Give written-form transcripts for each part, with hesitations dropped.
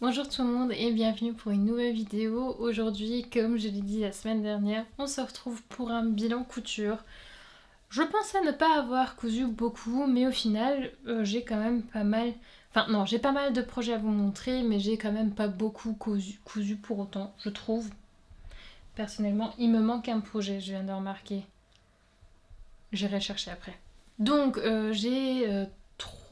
Bonjour tout le monde et bienvenue pour une nouvelle vidéo. Aujourd'hui, comme je l'ai dit la semaine dernière, on se retrouve pour un bilan couture. Je pensais ne pas avoir cousu beaucoup, mais au final, j'ai quand même pas mal... Enfin non, j'ai pas mal de projets à vous montrer, mais j'ai quand même pas beaucoup cousu pour autant, je trouve. Personnellement, il me manque un projet, je viens de remarquer. J'irai chercher après. Donc j'ai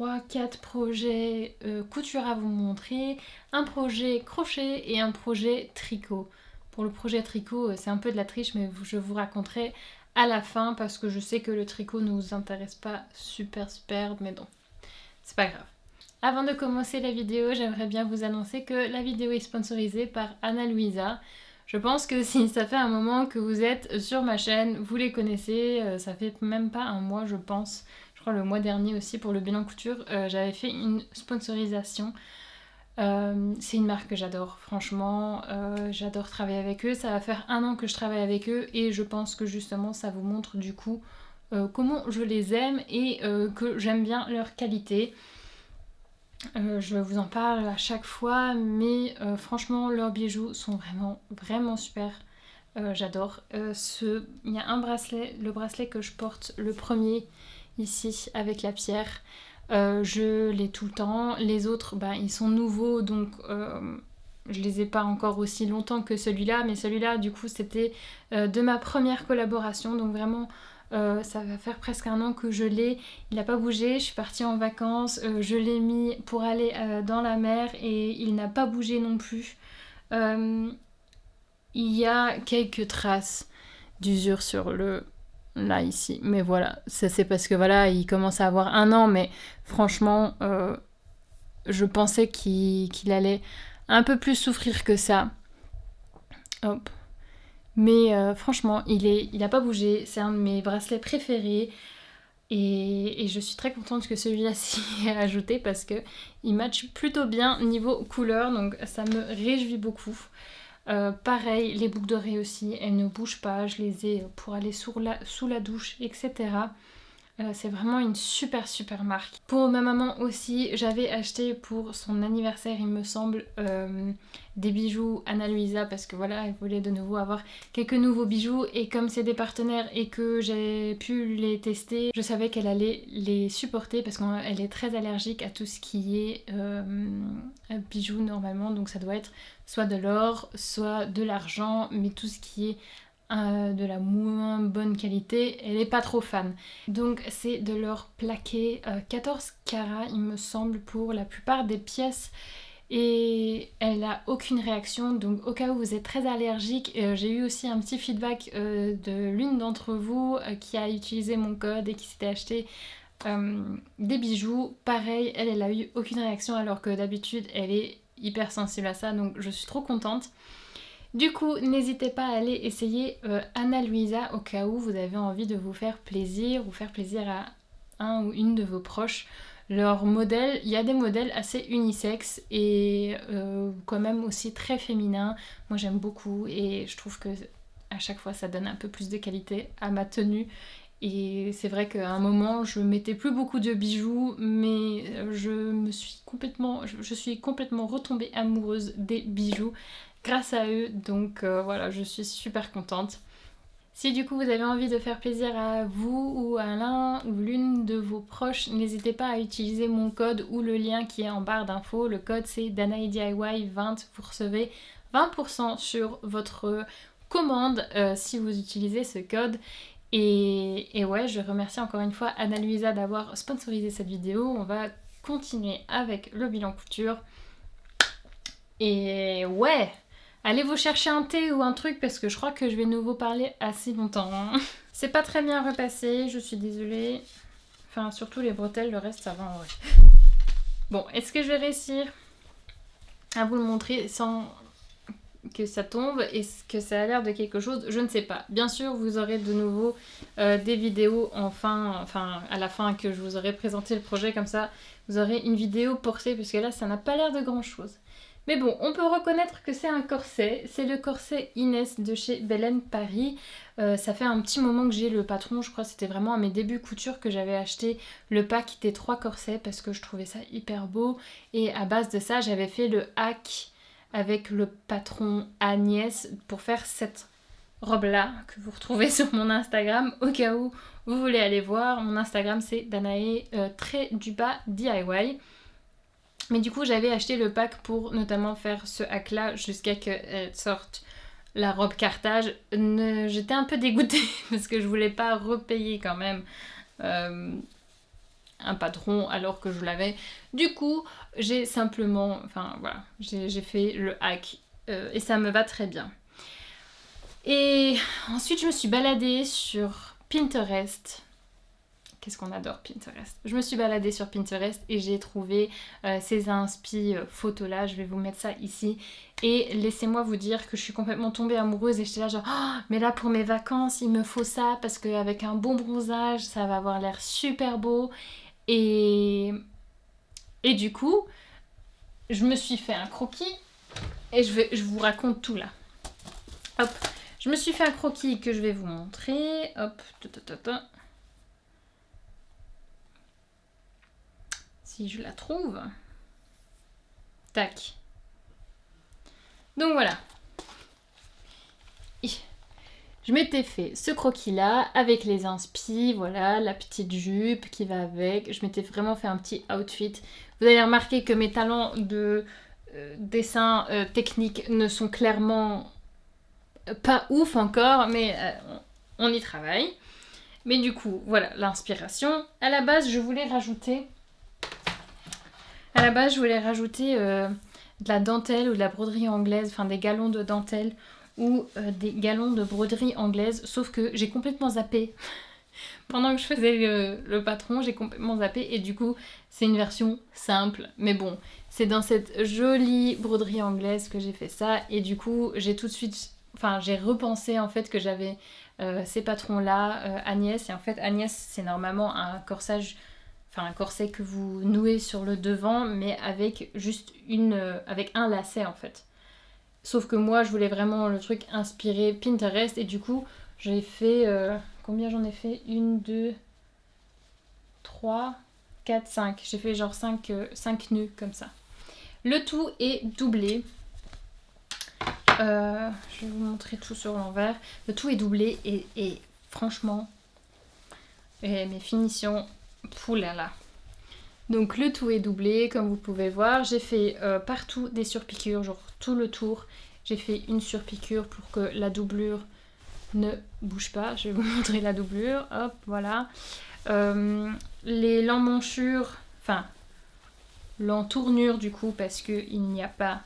3-4 projets couture à vous montrer, un projet crochet et un projet tricot. Pour le projet tricot, c'est un peu de la triche, mais je vous raconterai à la fin parce que je sais que le tricot ne vous intéresse pas super, mais bon, c'est pas grave. Avant de commencer la vidéo, j'aimerais bien vous annoncer que la vidéo est sponsorisée par Anna Luisa. Je pense que si ça fait un moment que vous êtes sur ma chaîne, vous les connaissez, ça fait même pas un mois je pense. Je crois le mois dernier aussi pour le bilan couture, j'avais fait une sponsorisation. C'est une marque que j'adore, franchement, j'adore travailler avec eux. Ça va faire 1 an que je travaille avec eux et je pense que justement ça vous montre du coup comment je les aime et que j'aime bien leur qualité. Je vous en parle à chaque fois, mais franchement, leurs bijoux sont vraiment super. J'adore. Il y a un bracelet, le bracelet que je porte, le premier ici avec la pierre. Je l'ai tout le temps. Les autres, ils sont nouveaux, donc je les ai pas encore aussi longtemps que celui-là. Mais celui-là, du coup, c'était de ma première collaboration, donc vraiment. Ça va faire presque 1 an que je l'ai, il n'a pas bougé, je suis partie en vacances, je l'ai mis pour aller dans la mer et il n'a pas bougé non plus. Il y a quelques traces d'usure sur le... là ici, mais voilà, ça c'est parce que voilà, il commence à avoir 1 an, mais franchement, je pensais qu'il allait un peu plus souffrir que ça. Hop. Mais franchement, il a pas bougé, c'est un de mes bracelets préférés. Et je suis très contente que celui-là s'y ait ajouté parce qu'il match plutôt bien niveau couleur, donc ça me réjouit beaucoup. Pareil, les boucles d'oreilles aussi, elles ne bougent pas, je les ai pour aller sous la douche, etc. C'est vraiment une super marque. Pour ma maman aussi, j'avais acheté pour son anniversaire, il me semble, des bijoux Anna Luisa parce que voilà, elle voulait de nouveau avoir quelques nouveaux bijoux et comme c'est des partenaires et que j'ai pu les tester, je savais qu'elle allait les supporter parce qu'elle est très allergique à tout ce qui est bijoux normalement, donc ça doit être soit de l'or, soit de l'argent, mais tout ce qui est de la moins bonne qualité, elle n'est pas trop fan. Donc c'est de l'or plaqué 14 carats il me semble pour la plupart des pièces et elle n'a aucune réaction, donc au cas où vous êtes très allergique, j'ai eu aussi un petit feedback de l'une d'entre vous qui a utilisé mon code et qui s'était acheté des bijoux. Pareil, elle a eu aucune réaction alors que d'habitude elle est hyper sensible à ça, donc je suis trop contente. Du coup, n'hésitez pas à aller essayer Anna Luisa au cas où vous avez envie de vous faire plaisir ou faire plaisir à un ou une de vos proches. Leurs modèles, il y a des modèles assez unisexes et quand même aussi très féminins. Moi j'aime beaucoup et je trouve que à chaque fois ça donne un peu plus de qualité à ma tenue. Et c'est vrai qu'à un moment je mettais plus beaucoup de bijoux, mais je suis complètement retombée amoureuse des bijoux grâce à eux, donc voilà, je suis super contente. Si du coup vous avez envie de faire plaisir à vous ou à l'un ou l'une de vos proches, n'hésitez pas à utiliser mon code ou le lien qui est en barre d'infos. Le code c'est DanaeDIY20, vous recevez 20% sur votre commande si vous utilisez ce code. Et ouais, je remercie encore une fois Anna Luisa d'avoir sponsorisé cette vidéo. On va continuer avec le bilan couture. Et ouais, allez vous chercher un thé ou un truc parce que je crois que je vais de nouveau parler assez longtemps. Hein. C'est pas très bien repassé, je suis désolée. Enfin, surtout les bretelles, le reste ça va en vrai. Bon, est-ce que je vais réussir à vous le montrer sans que ça tombe? Est-ce que ça a l'air de quelque chose? Je ne sais pas. Bien sûr, vous aurez de nouveau des vidéos enfin à la fin que je vous aurai présenté le projet comme ça. Vous aurez une vidéo portée puisque là, ça n'a pas l'air de grand chose. Mais bon, on peut reconnaître que c'est un corset. C'est le corset Inès de chez Belen Paris. Ça fait un petit moment que j'ai le patron. Je crois que c'était vraiment à mes débuts couture que j'avais acheté le pack des 3 corsets parce que je trouvais ça hyper beau. Et à base de ça, j'avais fait le hack avec le patron Agnès pour faire cette robe-là que vous retrouvez sur mon Instagram. Au cas où vous voulez aller voir, mon Instagram c'est Danae_DIY. Mais du coup, j'avais acheté le pack pour notamment faire ce hack-là jusqu'à qu'elle sorte la robe cartage. J'étais un peu dégoûtée parce que je voulais pas repayer quand même un patron alors que je l'avais. Du coup, j'ai simplement, enfin voilà, j'ai fait le hack et ça me va très bien. Et ensuite, je me suis baladée sur Pinterest. Qu'est-ce qu'on adore Pinterest. Je me suis baladée sur Pinterest et j'ai trouvé ces inspi photos là. Je vais vous mettre ça ici. Et laissez-moi vous dire que je suis complètement tombée amoureuse et j'étais là genre oh, mais là pour mes vacances il me faut ça parce qu'avec un bon bronzage ça va avoir l'air super beau. Et du coup je me suis fait un croquis et je vous raconte tout là. Hop, je me suis fait un croquis que je vais vous montrer. Hop, si je la trouve. Tac. Donc voilà. Je m'étais fait ce croquis-là avec les inspi, voilà, la petite jupe qui va avec. Je m'étais vraiment fait un petit outfit. Vous allez remarquer que mes talents de dessin technique ne sont clairement pas ouf encore, mais on y travaille. Mais du coup, voilà l'inspiration. À la base, je voulais rajouter de la dentelle ou de la broderie anglaise, enfin des galons de dentelle ou des galons de broderie anglaise, sauf que j'ai complètement zappé. Pendant que je faisais le patron, j'ai complètement zappé et du coup, c'est une version simple. Mais bon, c'est dans cette jolie broderie anglaise que j'ai fait ça et du coup, j'ai tout de suite... Enfin, j'ai repensé en fait que j'avais ces patrons-là, Agnès. Et en fait, Agnès, c'est normalement un corsage... Enfin, un corset que vous nouez sur le devant, mais avec juste avec un lacet en fait. Sauf que moi, je voulais vraiment le truc inspiré Pinterest et du coup, j'ai fait... combien j'en ai fait 1, 2, 3, 4, 5. J'ai fait genre 5 nœuds comme ça. Le tout est doublé. Je vais vous montrer tout sur l'envers. Le tout est doublé et franchement, mes finitions, poulala. Donc le tout est doublé, comme vous pouvez voir. J'ai fait partout des surpiqûres, genre tout le tour. J'ai fait une surpiqûre pour que la doublure ne bouge pas. Je vais vous montrer la doublure. Hop, voilà. L'emmanchures, enfin l'entournure du coup, parce qu'il n'y a pas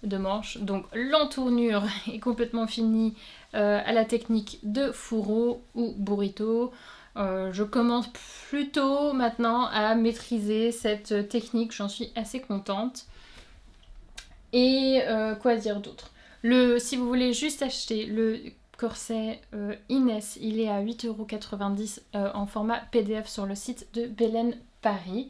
de manche. Donc l'entournure est complètement finie à la technique de fourreau ou burrito. Je commence plutôt maintenant à maîtriser cette technique, j'en suis assez contente. Et quoi dire d'autre ? Si vous voulez juste acheter le corset Inès, il est à 8,90€ en format PDF sur le site de Belen Paris.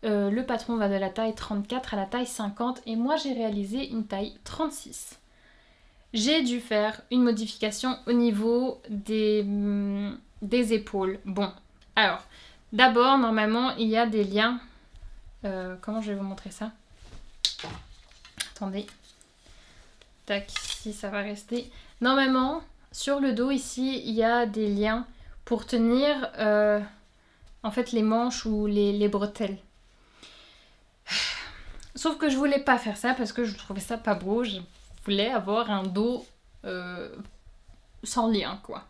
Le patron va de la taille 34 à la taille 50 et moi j'ai réalisé une taille 36. J'ai dû faire une modification au niveau des épaules. Bon, alors, d'abord, normalement, il y a des liens. Comment je vais vous montrer ça ? Attendez. Tac, si ça va rester. Normalement, sur le dos ici, il y a des liens pour tenir en fait les manches ou les bretelles. Sauf que je voulais pas faire ça parce que je trouvais ça pas beau. Je voulais avoir un dos sans lien, quoi.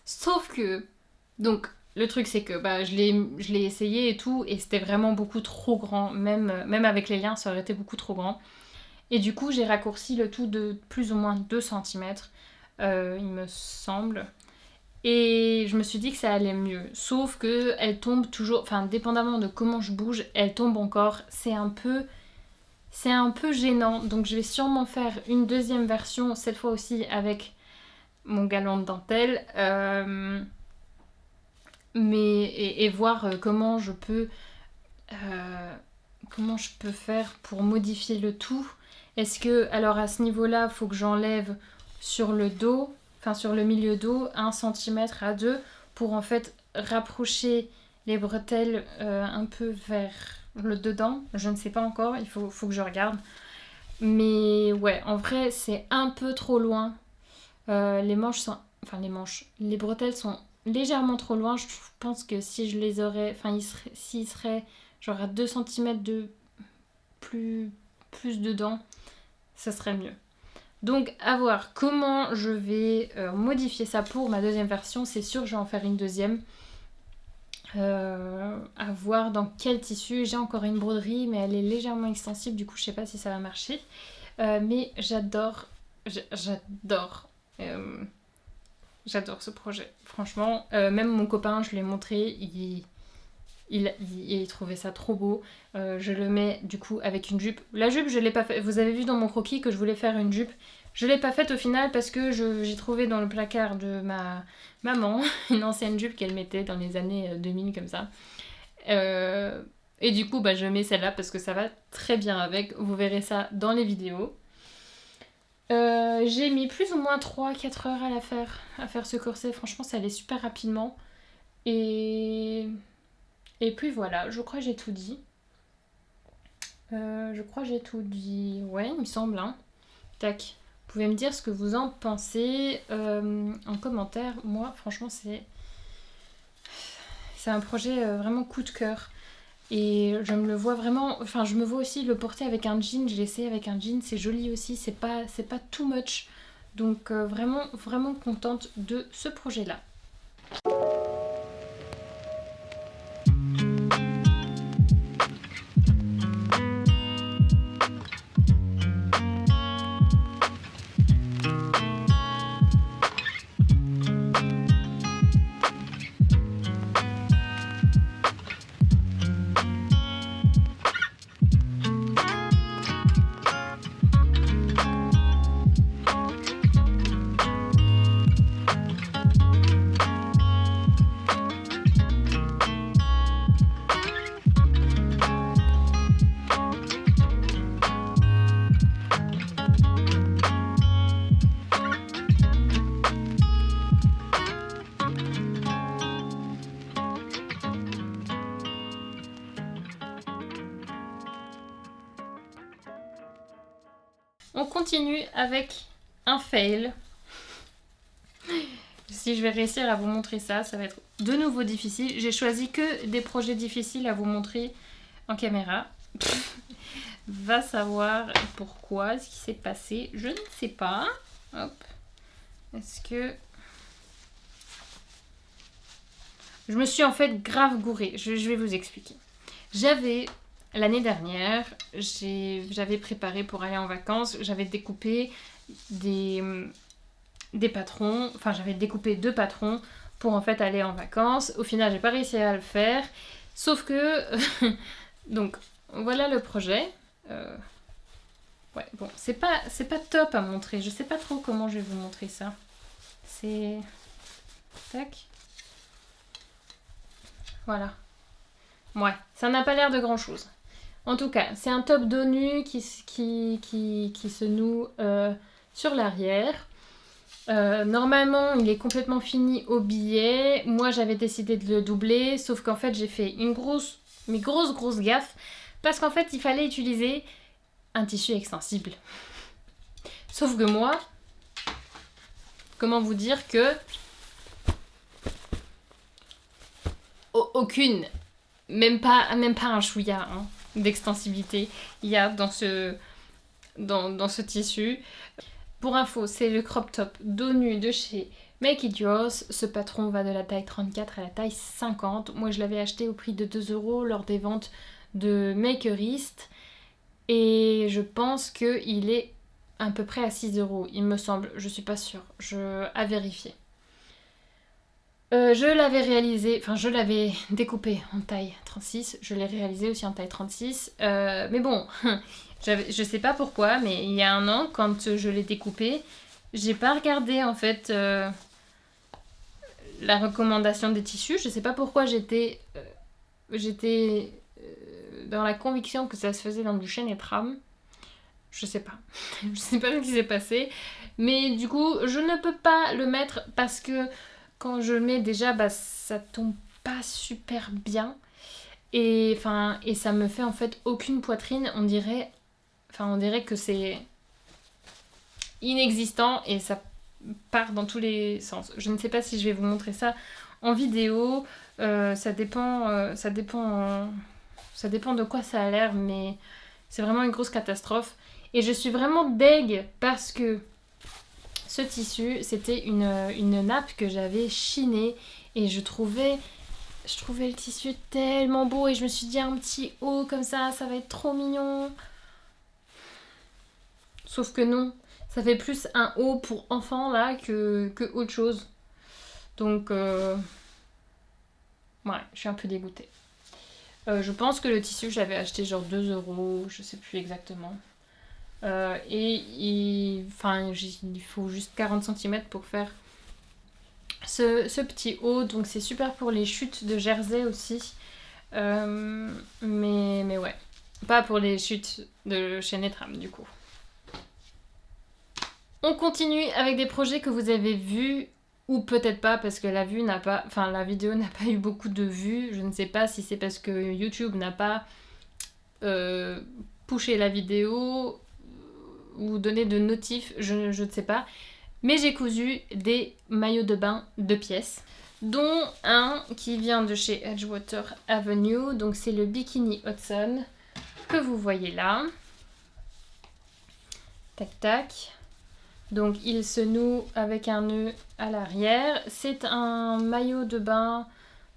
Sauf que, donc, le truc c'est que je l'ai essayé et tout, et c'était vraiment beaucoup trop grand. Même avec les liens, ça aurait été beaucoup trop grand. Et du coup, j'ai raccourci le tout de plus ou moins 2 cm, il me semble. Et je me suis dit que ça allait mieux. Sauf que elle tombe toujours, enfin, dépendamment de comment je bouge, elle tombe encore. C'est un peu gênant. Donc je vais sûrement faire une deuxième version, cette fois aussi avec mon galon de dentelle. Et voir comment je peux comment je peux faire pour modifier le tout. Est-ce que, alors à ce niveau-là, il faut que j'enlève sur le dos, enfin sur le milieu dos, 1 cm à 2 pour en fait rapprocher les bretelles un peu vers le dedans. Je ne sais pas encore, il faut que je regarde. Mais ouais, en vrai, c'est un peu trop loin. Les manches sont... Enfin, les bretelles sont légèrement trop loin. Je pense que si je les aurais... Enfin, s'ils seraient genre à 2 cm de plus dedans, ça serait mieux. Donc, à voir comment je vais modifier ça pour ma deuxième version. C'est sûr, je vais en faire une deuxième. À voir dans quel tissu. J'ai encore une broderie, mais elle est légèrement extensible. Du coup, je sais pas si ça va marcher. Mais j'adore ce projet. Franchement, même mon copain, je lui ai montré, il trouvait ça trop beau. Je le mets du coup avec une jupe. La jupe, je l'ai pas fait. Vous avez vu dans mon croquis que je voulais faire une jupe. Je l'ai pas faite au final parce que j'ai trouvé dans le placard de ma maman une ancienne jupe qu'elle mettait dans les années 2000 comme ça. Et du coup, je mets celle-là parce que ça va très bien avec. Vous verrez ça dans les vidéos. J'ai mis plus ou moins 3-4 heures à faire ce corset. Franchement, ça allait super rapidement. Et puis voilà, je crois que j'ai tout dit. Ouais, il me semble. Hein. Tac. Vous pouvez me dire ce que vous en pensez en commentaire. Moi, franchement, c'est un projet vraiment coup de cœur. Et je me le vois vraiment... Enfin, je me vois aussi le porter avec un jean. Je l'ai essayé avec un jean. C'est joli aussi. C'est pas too much. Donc, vraiment, vraiment contente de ce projet-là. On continue avec un fail. Si je vais réussir à vous montrer ça, ça va être de nouveau difficile. J'ai choisi que des projets difficiles à vous montrer en caméra. Va savoir pourquoi, ce qui s'est passé. Je ne sais pas. Hop. Est-ce que... Je me suis en fait grave gourée. Je vais vous expliquer. L'année dernière, j'avais préparé pour aller en vacances. J'avais découpé des patrons. Enfin, j'avais découpé 2 patrons pour en fait aller en vacances. Au final, j'ai pas réussi à le faire. Sauf que... Donc, voilà le projet. Ouais, bon, c'est pas top à montrer. Je sais pas trop comment je vais vous montrer ça. C'est... Tac. Voilà. Ouais, ça n'a pas l'air de grand chose. En tout cas, c'est un top dos nu qui se noue sur l'arrière. Normalement, il est complètement fini au billet. Moi, j'avais décidé de le doubler, sauf qu'en fait, j'ai fait une grosse gaffe. Parce qu'en fait, il fallait utiliser un tissu extensible. Sauf que moi, comment vous dire que... Aucune, même pas un chouïa d'extensibilité il y a dans ce tissu. Pour info, c'est le crop top dos nu de chez Make It Yours. Ce patron va de la taille 34 à la taille 50. Moi, je l'avais acheté au prix de 2 € lors des ventes de Makerist. Et je pense qu'il est à peu près à 6 €, il me semble. Je suis pas sûre. À vérifier. Je l'avais découpé en taille 36, je l'ai réalisé aussi en taille 36, mais bon, je sais pas pourquoi, mais il y a un an, quand je l'ai découpé, j'ai pas regardé en fait la recommandation des tissus, je sais pas pourquoi j'étais dans la conviction que ça se faisait dans du chêne et trame. Je sais pas. Je sais pas ce qui s'est passé. Mais du coup, je ne peux pas le mettre parce que quand je le mets déjà, bah, ça tombe pas super bien. Et ça me fait en fait aucune poitrine. On dirait que c'est inexistant et ça part dans tous les sens. Je ne sais pas si je vais vous montrer ça en vidéo. Ça dépend de quoi ça a l'air, mais c'est vraiment une grosse catastrophe. Et je suis vraiment deg parce que ce tissu, c'était une nappe que j'avais chinée et je trouvais le tissu tellement beau et je me suis dit un petit haut comme ça va être trop mignon. Sauf que non, ça fait plus un haut pour enfant là que autre chose. Donc, ouais, je suis un peu dégoûtée. Je pense que le tissu, je l'avais acheté genre 2 €, je sais plus exactement. Il faut juste 40 cm pour faire ce petit haut. Donc c'est super pour les chutes de jersey aussi. Mais ouais, pas pour les chutes de chêne et trame du coup. On continue avec des projets que vous avez vus ou peut-être pas parce que la vidéo n'a pas eu beaucoup de vues. Je ne sais pas si c'est parce que YouTube n'a pas pushé la vidéo ou donné de notifs, je ne sais pas. Mais j'ai cousu des maillots de bain 2 pièces, dont un qui vient de chez Edgewater Avenue. Donc c'est le Bikini Hudson que vous voyez là. Tac tac. Donc il se noue avec un nœud à l'arrière. C'est un maillot de bain,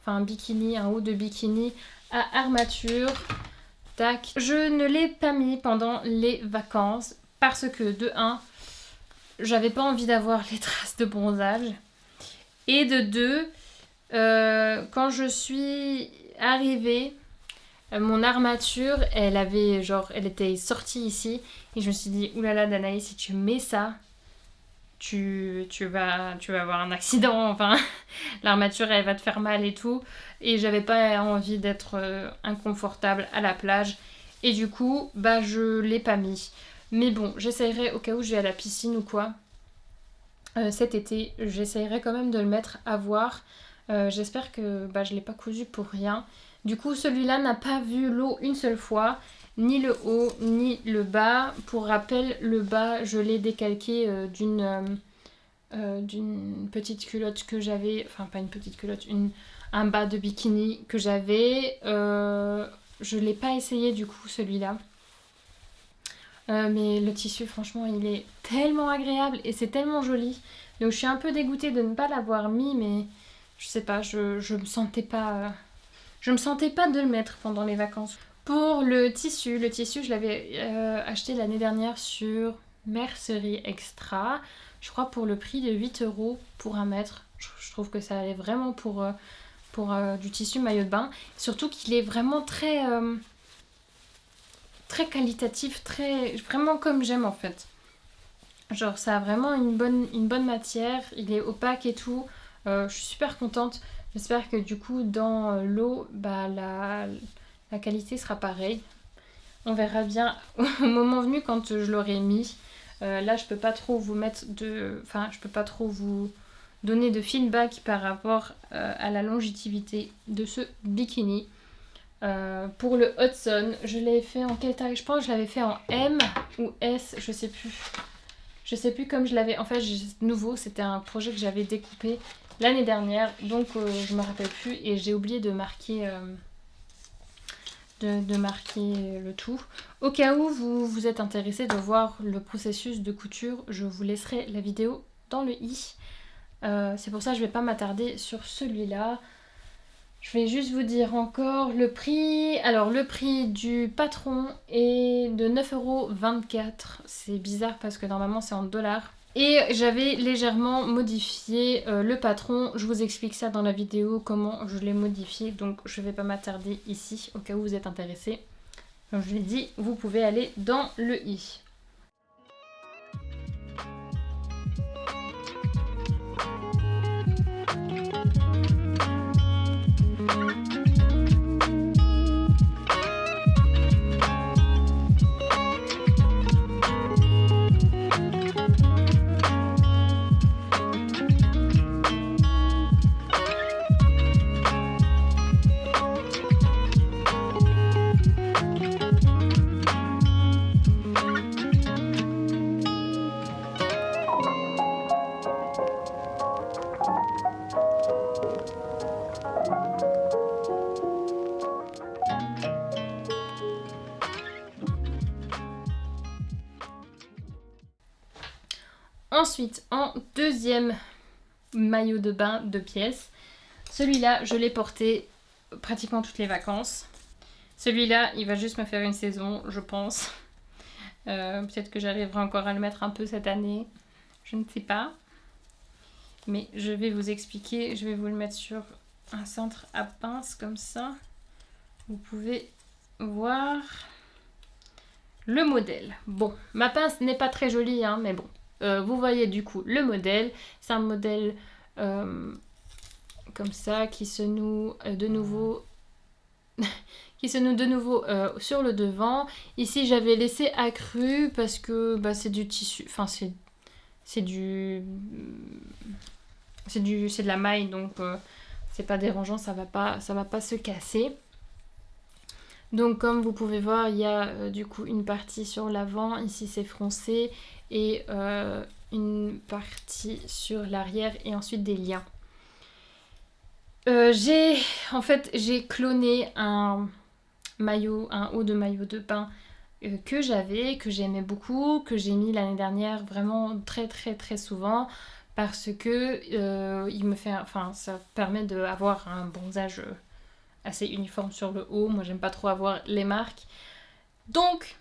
un bikini, un haut de bikini à armature. Tac. Je ne l'ai pas mis pendant les vacances parce que de 1, j'avais pas envie d'avoir les traces de bronzage. Et de 2, quand je suis arrivée, mon armature, elle était sortie ici. Et je me suis dit, oulala Danaï, si tu mets ça, tu vas avoir un accident. Enfin, l'armature, elle va te faire mal et tout. Et j'avais pas envie d'être inconfortable à la plage. Et du coup, bah je l'ai pas mis. Mais bon, j'essayerai au cas où je vais à la piscine ou quoi. Cet été, j'essayerai quand même de le mettre à voir. J'espère que je l'ai pas cousu pour rien. Du coup, celui-là n'a pas vu l'eau une seule fois. Ni le haut, ni le bas. Pour rappel, le bas, je l'ai décalqué d'une petite culotte que j'avais. Enfin, pas une petite culotte, un bas de bikini que j'avais. Je l'ai pas essayé du coup, celui-là. Mais le tissu, franchement, il est tellement agréable et c'est tellement joli. Donc je suis un peu dégoûtée de ne pas l'avoir mis, mais je sais pas, je me sentais pas de le mettre pendant les vacances. Pour le tissu, je l'avais acheté l'année dernière sur Mercerie Extra. Je crois pour le prix de 8 € pour 1 mètre. Je trouve que ça allait vraiment pour du tissu maillot de bain. Surtout qu'il est vraiment très qualitatif, vraiment comme j'aime en fait. Genre ça a vraiment une bonne matière, il est opaque et tout. Je suis super contente. J'espère que du coup dans l'eau, la qualité sera pareille. On verra bien au moment venu quand je l'aurai mis. Là je peux pas trop vous je peux pas trop vous donner de feedback par rapport à la longévité de ce bikini. Pour le Hudson, je l'ai fait en quelle taille? Je pense que je l'avais fait en M ou S, je sais plus. Je sais plus comme je l'avais. En fait, nouveau, c'était un projet que j'avais découpé l'année dernière, donc je me rappelle plus et j'ai oublié de marquer le tout. Au cas où vous êtes intéressé de voir le processus de couture, je vous laisserai la vidéo dans le i. C'est pour ça que je vais pas m'attarder sur celui-là. Je vais juste vous dire encore le prix. Alors le prix du patron est de 9,24 €. C'est bizarre parce que normalement c'est en dollars. Et j'avais légèrement modifié le patron. Je vous explique ça dans la vidéo comment je l'ai modifié. Donc je ne vais pas m'attarder ici au cas où vous êtes intéressé. Comme je l'ai dit, vous pouvez aller dans le i. Ensuite, en deuxième maillot de bain 2 pièces, celui-là, je l'ai porté pratiquement toutes les vacances. Celui-là, il va juste me faire une saison, je pense. Peut-être que j'arriverai encore à le mettre un peu cette année. Je ne sais pas. Mais je vais vous expliquer. Je vais vous le mettre sur un cintre à pince comme ça. Vous pouvez voir le modèle. Bon, ma pince n'est pas très jolie, hein, mais bon. Vous voyez du coup le modèle. C'est un modèle comme ça qui se noue de nouveau sur le devant. Ici j'avais laissé accru parce que c'est du tissu, enfin c'est de la maille, donc c'est pas dérangeant, ça va pas se casser. Donc comme vous pouvez voir, il y a du coup une partie sur l'avant, ici c'est froncé, et une partie sur l'arrière et ensuite des liens. J'ai cloné un haut de maillot de bain que j'aimais beaucoup, que j'ai mis l'année dernière vraiment très très très souvent parce que ça permet d'avoir un bronzage assez uniforme sur le haut. Moi j'aime pas trop avoir les marques. Donc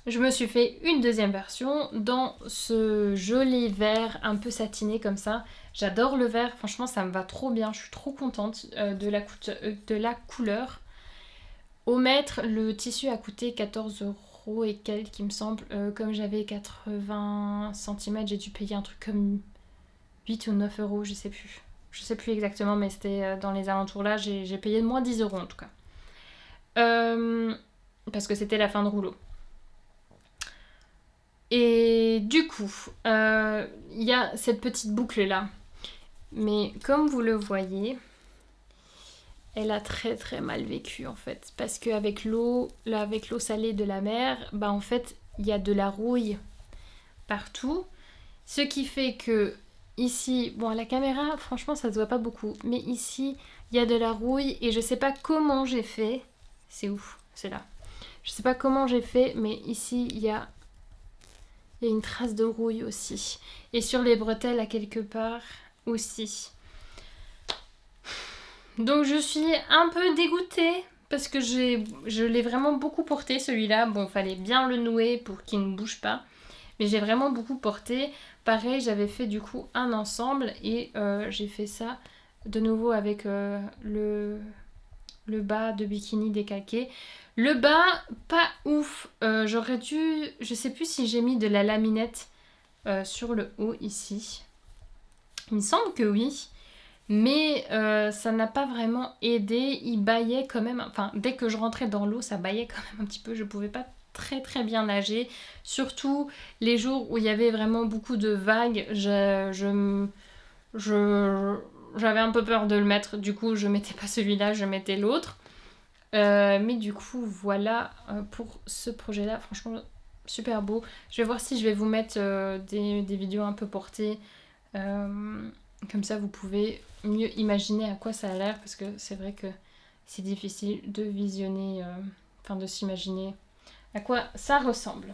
je me suis fait une deuxième version dans ce joli vert un peu satiné comme ça. J'adore le vert, franchement ça me va trop bien, je suis trop contente de la couleur. Au mètre, le tissu a coûté 14 € et quelques, il me semble. Comme j'avais 80 cm, j'ai dû payer un truc comme 8 ou 9 €, je sais plus. Je sais plus exactement, mais c'était dans les alentours là. J'ai payé moins 10 € en tout cas. Parce que c'était la fin de rouleau. Et du coup, il y a cette petite boucle là. Mais comme vous le voyez, elle a très très mal vécu en fait. Parce qu'avec l'eau salée de la mer, en fait, il y a de la rouille partout. Ce qui fait que ici, bon à la caméra, franchement ça se voit pas beaucoup. Mais ici, il y a de la rouille et je sais pas comment j'ai fait. C'est où? C'est là. Je sais pas comment j'ai fait, mais ici, il y a une trace de rouille aussi. Et sur les bretelles, à quelque part aussi. Donc je suis un peu dégoûtée parce que je l'ai vraiment beaucoup porté celui-là. Bon, il fallait bien le nouer pour qu'il ne bouge pas. Mais j'ai vraiment beaucoup porté. Pareil, j'avais fait du coup un ensemble et j'ai fait ça de nouveau avec le bas de bikini décalqué. Le bas, pas ouf. J'aurais dû... Je sais plus si j'ai mis de la laminette sur le haut ici. Il me semble que oui. Mais ça n'a pas vraiment aidé, il baillait quand même, enfin dès que je rentrais dans l'eau ça baillait quand même un petit peu, je pouvais pas très très bien nager, surtout les jours où il y avait vraiment beaucoup de vagues, j'avais un peu peur de le mettre, du coup je mettais pas celui-là, je mettais l'autre. Mais du coup voilà pour ce projet là, franchement super beau. Je vais voir si je vais vous mettre des vidéos un peu portées. Comme ça vous pouvez mieux imaginer à quoi ça a l'air parce que c'est vrai que c'est difficile de visionner, de s'imaginer à quoi ça ressemble.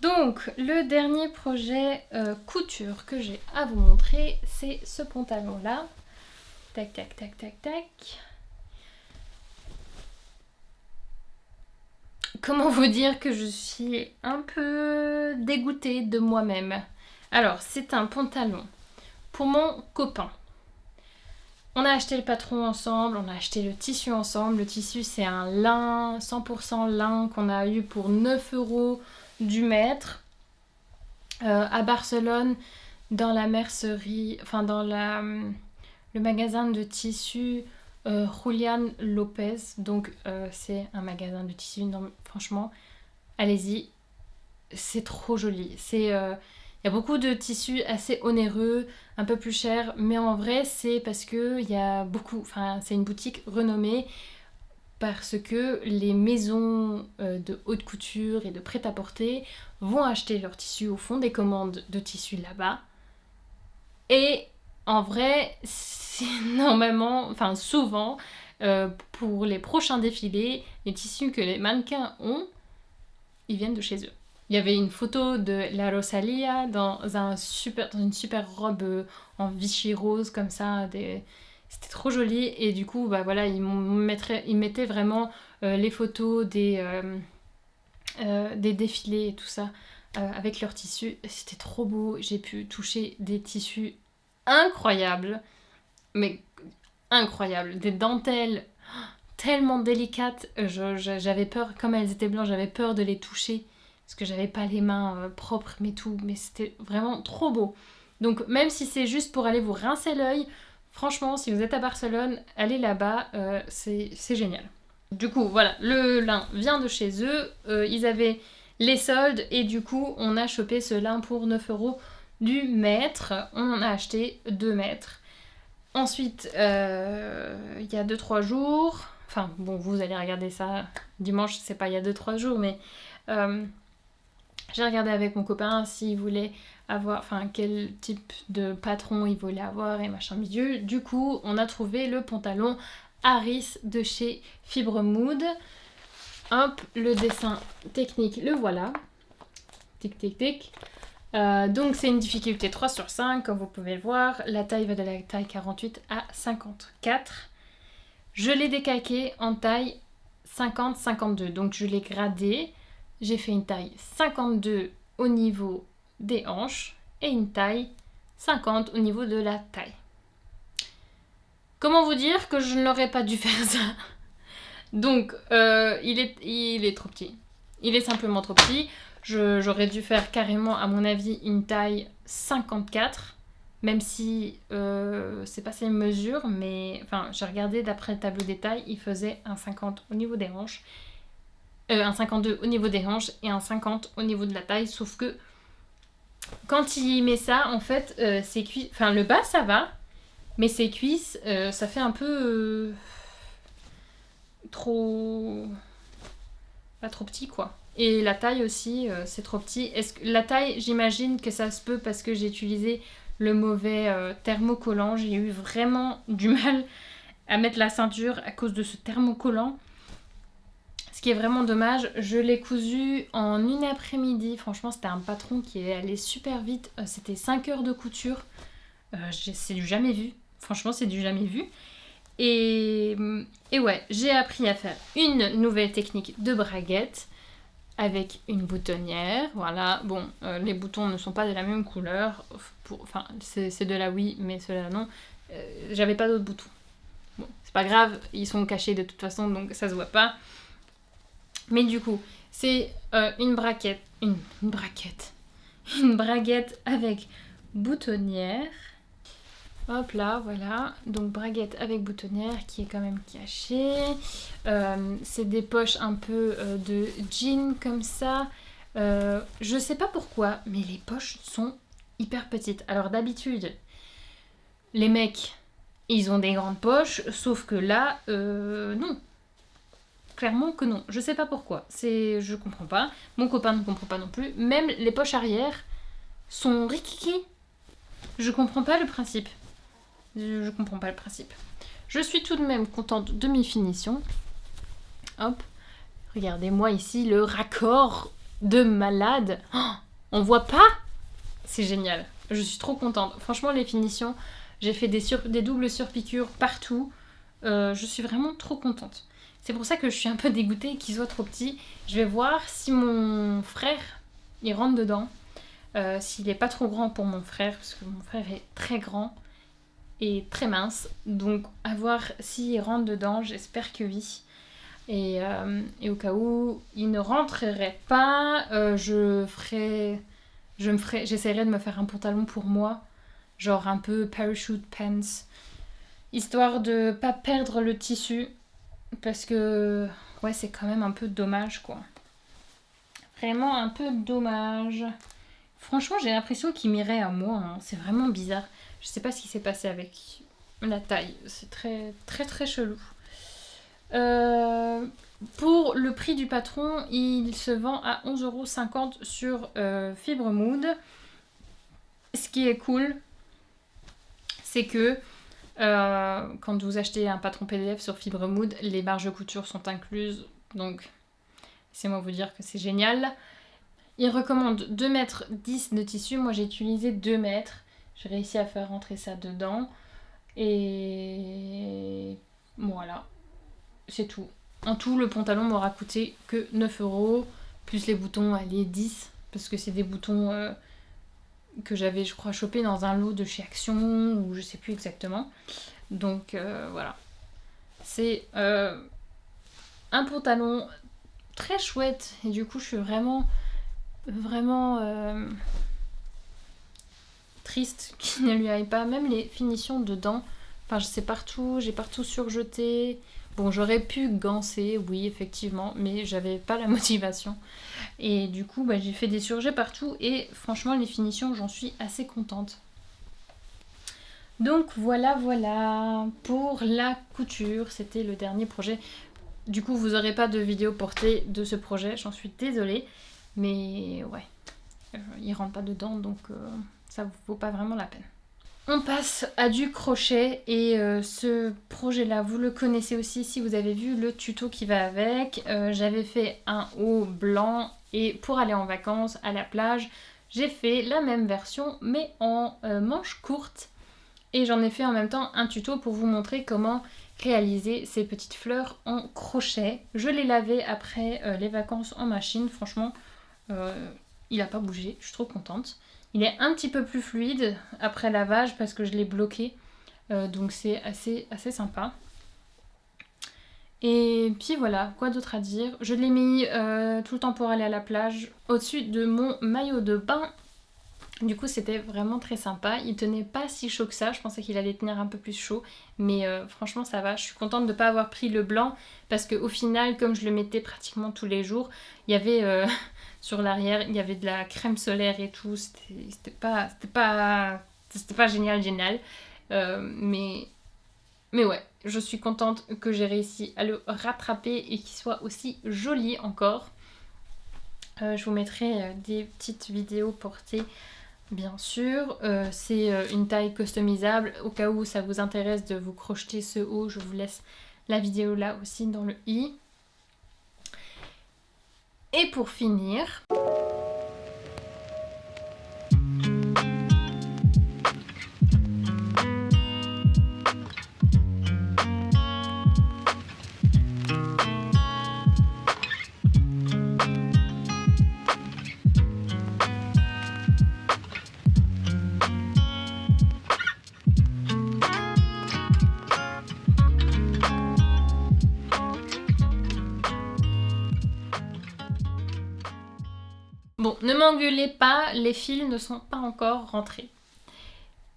Donc le dernier projet couture que j'ai à vous montrer, c'est ce pantalon là. Tac tac tac tac tac. Comment vous dire que je suis un peu dégoûtée de moi-même. Alors, c'est un pantalon pour mon copain. On a acheté le patron ensemble, on a acheté le tissu ensemble. Le tissu, c'est un lin, 100% lin qu'on a eu pour 9 € du mètre à Barcelone, dans la mercerie, enfin dans le magasin de tissus Julián López. Donc, c'est un magasin de tissus, non, franchement, allez-y, c'est trop joli. Il y a beaucoup de tissus assez onéreux, un peu plus chers, mais en vrai, c'est parce que il y a beaucoup. Enfin, c'est une boutique renommée parce que les maisons de haute couture et de prêt-à-porter vont acheter leurs tissus au fond des commandes de tissus là-bas. Et en vrai, c'est normalement, enfin souvent, pour les prochains défilés, les tissus que les mannequins ont, ils viennent de chez eux. Il y avait une photo de la Rosalía dans une super robe en Vichy rose comme ça. C'était trop joli. Et du coup, bah voilà, ils mettaient vraiment les photos des défilés et tout ça avec leurs tissus. C'était trop beau. J'ai pu toucher des tissus incroyables. Mais incroyables. Des dentelles tellement délicates. J'avais peur, comme elles étaient blanches, j'avais peur de les toucher. Parce que j'avais pas les mains propres, mais c'était vraiment trop beau. Donc même si c'est juste pour aller vous rincer l'œil, franchement, si vous êtes à Barcelone, allez là-bas, c'est génial. Du coup, voilà, le lin vient de chez eux, ils avaient les soldes et du coup, on a chopé ce lin pour 9 € du mètre. On en a acheté 2 mètres. Ensuite, il y a 2-3 jours, enfin bon, vous allez regarder ça dimanche, c'est pas il y a 2-3 jours, mais j'ai regardé avec mon copain s'il voulait avoir, enfin quel type de patron il voulait avoir et machin bidule. Du coup, on a trouvé le pantalon Harris de chez Fibre Mood. Hop, le dessin technique, le voilà. Tic tic tic. Donc c'est une difficulté 3/5, comme vous pouvez le voir. La taille va de la taille 48 à 54. Je l'ai décalqué en taille 50-52, donc je l'ai gradé. J'ai fait une taille 52 au niveau des hanches et une taille 50 au niveau de la taille. Comment vous dire que je n'aurais pas dû faire ça? Donc, il est trop petit. Il est simplement trop petit. J'aurais dû faire carrément, à mon avis, une taille 54, même si c'est pas ces mesures, mais enfin, j'ai regardé d'après le tableau des tailles, il faisait un 50 au niveau des hanches, un 52 au niveau des hanches et un 50 au niveau de la taille, sauf que quand il met ça, en fait, ses cuisses, enfin le bas ça va, mais ses cuisses, ça fait un peu trop, pas trop petit quoi. Et la taille aussi, c'est trop petit. La taille, j'imagine que ça se peut parce que j'ai utilisé le mauvais thermocollant. J'ai eu vraiment du mal à mettre la ceinture à cause de ce thermocollant. Ce qui est vraiment dommage. Je l'ai cousu en une après-midi. Franchement, c'était un patron qui est allé super vite. C'était 5 heures de couture. C'est du jamais vu. Franchement, c'est du jamais vu. Et ouais, j'ai appris à faire une nouvelle technique de braguette avec une boutonnière. Voilà, bon, les boutons ne sont pas de la même couleur. Enfin, c'est de la oui, mais ceux-là non. J'avais pas d'autres boutons. Bon, c'est pas grave, ils sont cachés de toute façon, donc ça se voit pas. Mais du coup, c'est une braguette avec boutonnière. Hop là, voilà. Donc braguette avec boutonnière qui est quand même cachée. C'est des poches un peu de jean comme ça. Je sais pas pourquoi, mais les poches sont hyper petites. Alors d'habitude, les mecs, ils ont des grandes poches, sauf que là, non. Clairement que non. Je sais pas pourquoi. Je comprends pas. Mon copain ne comprend pas non plus. Même les poches arrière sont rikiki. Je comprends pas le principe. Je comprends pas le principe. Je suis tout de même contente de mes finitions. Hop. Regardez-moi ici le raccord de malade. Oh, on voit pas? C'est génial. Je suis trop contente. Franchement, les finitions, j'ai fait des doubles surpiqûres partout. Je suis vraiment trop contente. C'est pour ça que je suis un peu dégoûtée qu'il soit trop petit. Je vais voir si mon frère, il rentre dedans. S'il est pas trop grand pour mon frère, parce que mon frère est très grand et très mince. Donc à voir s'il rentre dedans, j'espère que oui. Et au cas où il ne rentrerait pas, j'essaierai de me faire un pantalon pour moi, genre un peu parachute pants, histoire de pas perdre le tissu, parce que ouais, c'est quand même un peu dommage, quoi. Vraiment un peu dommage. Franchement, j'ai l'impression qu'il m'irait à moi, hein. C'est vraiment bizarre. Je sais pas ce qui s'est passé avec la taille, c'est très très très chelou. Pour le prix du patron, il se vend à 11,50€ sur Fibremood. Ce qui est cool, c'est que quand vous achetez un patron PDF sur Fibremood, les marges de couture sont incluses. Donc, laissez-moi vous dire que c'est génial. Il recommande 2,10 mètres de tissu. Moi, j'ai utilisé 2 mètres. J'ai réussi à faire rentrer ça dedans. Et voilà. C'est tout. En tout, le pantalon m'aura coûté que 9€, plus les boutons, allez, 10, parce que c'est des boutons que j'avais, je crois, chopé dans un lot de chez Action, ou je sais plus exactement. Donc voilà. C'est un pantalon très chouette, et du coup, je suis vraiment triste qu'il ne lui aille pas. Même les finitions dedans, enfin, je sais partout, j'ai partout surjeté. Bon, j'aurais pu gancer, oui, effectivement, mais j'avais pas la motivation. Et du coup, j'ai fait des surjets partout et franchement, les finitions, j'en suis assez contente. Donc voilà pour la couture. C'était le dernier projet. Du coup, vous n'aurez pas de vidéo portée de ce projet, j'en suis désolée. Mais ouais, il rentre pas dedans, donc ça vaut pas vraiment la peine. On passe à du crochet et ce projet-là, vous le connaissez aussi si vous avez vu le tuto qui va avec. J'avais fait un haut blanc et pour aller en vacances à la plage, j'ai fait la même version mais en manches courtes. Et j'en ai fait en même temps un tuto pour vous montrer comment réaliser ces petites fleurs en crochet. Je l'ai lavé après les vacances en machine, franchement, il n'a pas bougé, je suis trop contente. Il est un petit peu plus fluide après lavage parce que je l'ai bloqué. Donc c'est assez sympa. Et puis voilà, quoi d'autre à dire. Je l'ai mis tout le temps pour aller à la plage au-dessus de mon maillot de bain. Du coup c'était vraiment très sympa. Il tenait pas si chaud que ça. Je pensais qu'il allait tenir un peu plus chaud. Mais franchement ça va. Je suis contente de ne pas avoir pris le blanc. Parce qu'au final, comme je le mettais pratiquement tous les jours, il y avait... sur l'arrière, il y avait de la crème solaire et tout. C'était pas génial. Mais ouais, je suis contente que j'ai réussi à le rattraper et qu'il soit aussi joli encore. Je vous mettrai des petites vidéos portées, bien sûr. C'est une taille customisable. Au cas où ça vous intéresse de vous crocheter ce haut, je vous laisse la vidéo là aussi dans le i. Et pour finir... Bon, ne m'engueulez pas, les fils ne sont pas encore rentrés.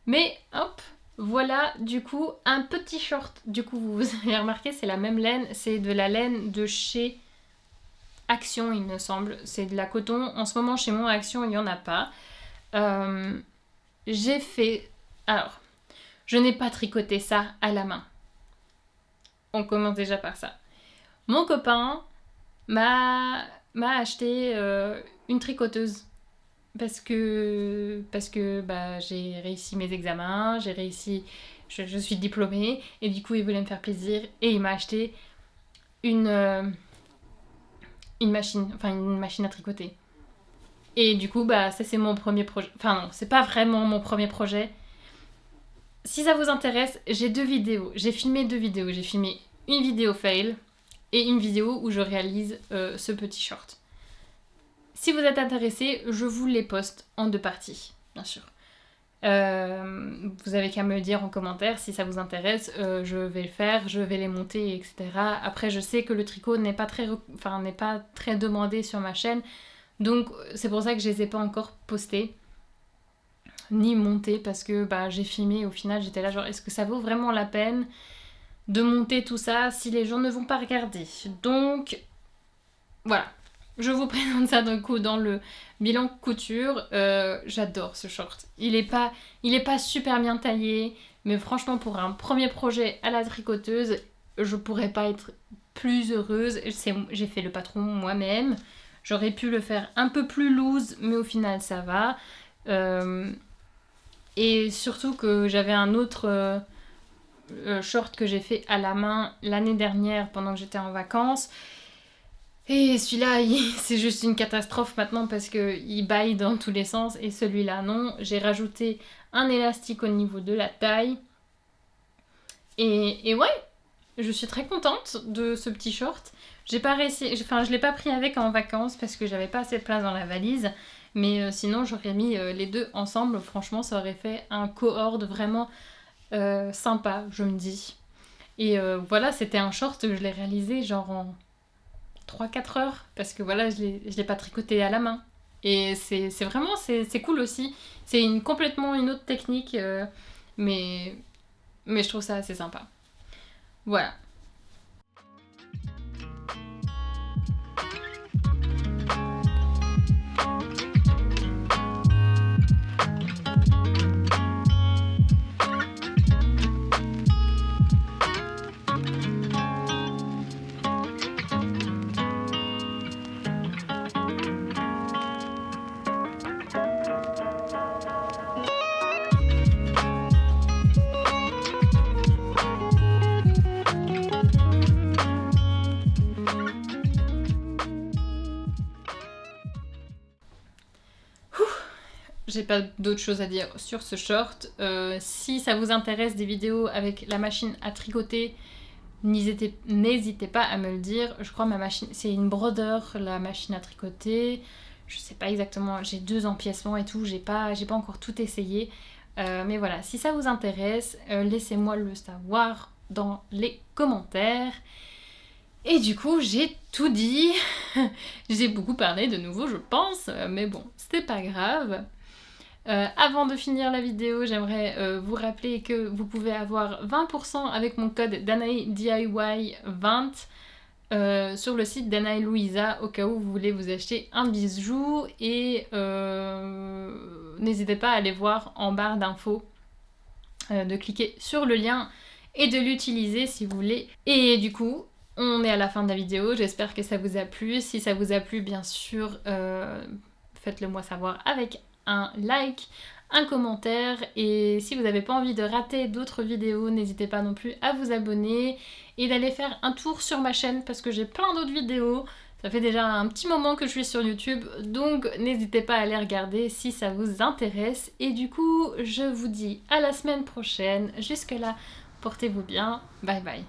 Mais hop, voilà du coup un petit short. Du coup, vous avez remarqué, c'est la même laine. C'est de la laine de chez Action, il me semble. C'est de la coton. En ce moment, chez moi, Action, il n'y en a pas. J'ai fait... Alors, je n'ai pas tricoté ça à la main. On commence déjà par ça. Mon copain m'a acheté une tricoteuse parce que j'ai réussi mes examens, je suis diplômée et du coup il voulait me faire plaisir et il m'a acheté une machine à tricoter. Et du coup ça c'est mon premier projet. Enfin non, c'est pas vraiment mon premier projet. Si ça vous intéresse, j'ai 2 vidéos. J'ai filmé 2 vidéos. J'ai filmé une vidéo fail et une vidéo où je réalise ce petit short. Si vous êtes intéressés, je vous les poste en 2 parties, bien sûr. Vous avez qu'à me le dire en commentaire si ça vous intéresse, je vais le faire, je vais les monter, etc. Après, je sais que le tricot n'est pas très demandé sur ma chaîne, donc c'est pour ça que je les ai pas encore postés ni montés, parce que j'ai filmé et au final j'étais là genre est-ce que ça vaut vraiment la peine de monter tout ça si les gens ne vont pas regarder. Donc voilà, je vous présente ça d'un coup dans le bilan couture. J'adore ce short. Il est pas super bien taillé, mais franchement pour un premier projet à la tricoteuse, je pourrais pas être plus heureuse. J'ai fait le patron moi-même. J'aurais pu le faire un peu plus loose, mais au final ça va. Et surtout que j'avais un autre short que j'ai fait à la main l'année dernière pendant que j'étais en vacances. Et celui-là, c'est juste une catastrophe maintenant parce qu'il baille dans tous les sens et celui-là non. J'ai rajouté un élastique au niveau de la taille. Et ouais, je suis très contente de ce petit short. Je l'ai pas pris avec en vacances parce que j'avais pas assez de place dans la valise. Mais sinon, j'aurais mis les deux ensemble. Franchement, ça aurait fait un cohort vraiment sympa, je me dis. Et voilà, c'était un short que je l'ai réalisé genre en 3-4 heures. Parce que voilà, je l'ai pas tricoté à la main. Et c'est vraiment, c'est cool aussi. C'est complètement une autre technique. Mais je trouve ça assez sympa. Voilà. J'ai pas d'autre chose à dire sur ce short. Si ça vous intéresse des vidéos avec la machine à tricoter, n'hésitez pas à me le dire. Je crois ma machine, c'est une Brother, la machine à tricoter. Je sais pas exactement, j'ai 2 empiècements et tout, j'ai pas encore tout essayé. Mais voilà, si ça vous intéresse, laissez-moi le savoir dans les commentaires. Et du coup, j'ai tout dit. J'ai beaucoup parlé de nouveau, je pense, mais bon, c'est pas grave. Avant de finir la vidéo, j'aimerais vous rappeler que vous pouvez avoir 20% avec mon code DANAIDIY20 sur le site Danae Louisa au cas où vous voulez vous acheter un bijou, et n'hésitez pas à aller voir en barre d'infos, de cliquer sur le lien et de l'utiliser si vous voulez. Et du coup, on est à la fin de la vidéo, j'espère que ça vous a plu. Si ça vous a plu, bien sûr, faites-le moi savoir avec un like, un commentaire, et si vous n'avez pas envie de rater d'autres vidéos, n'hésitez pas non plus à vous abonner et d'aller faire un tour sur ma chaîne parce que j'ai plein d'autres vidéos. Ça fait déjà un petit moment que je suis sur YouTube, donc n'hésitez pas à aller regarder si ça vous intéresse. Et du coup, je vous dis à la semaine prochaine. Jusque là, portez-vous bien. Bye bye.